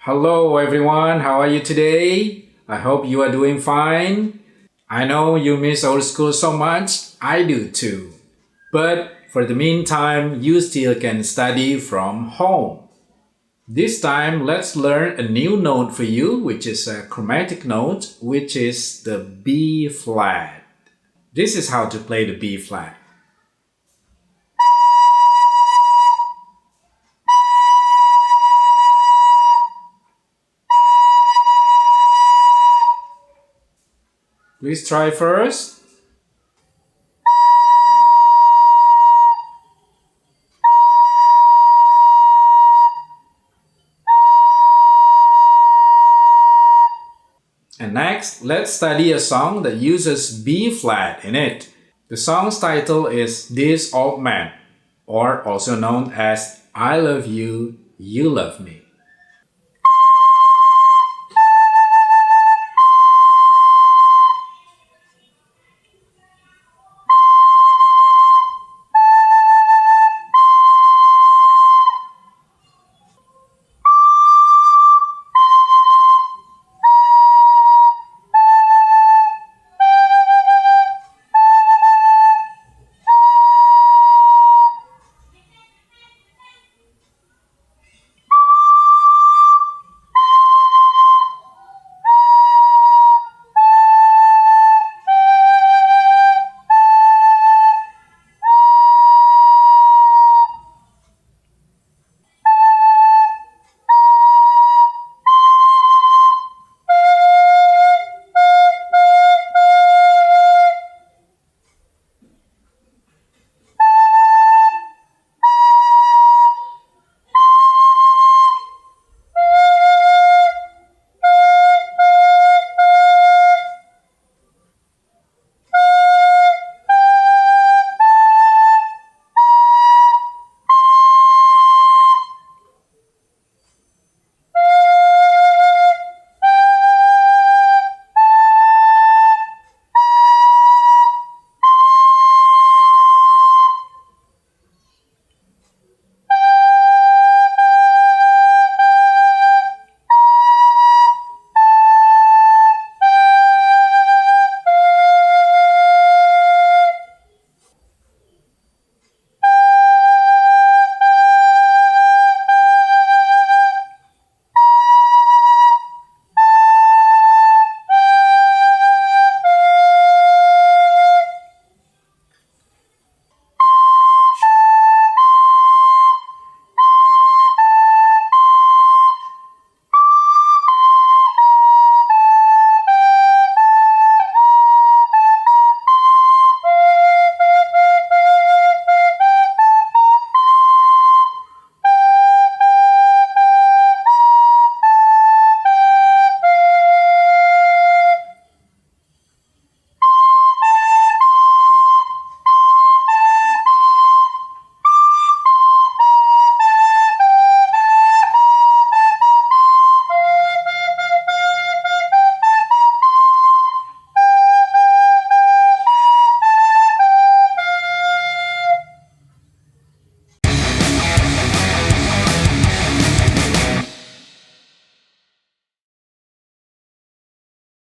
Hello everyone, how are you today? I hope you are doing fine. I know you miss old school so much, I do too. But for the meantime, you still can study from home. This time, let's learn a new note for you, which is a chromatic note, which is the B flat. This is how to play the B flat. Please try first. And next, let's study a song that uses B flat in it. The song's title is This Old Man, or also known as I Love You, You Love Me.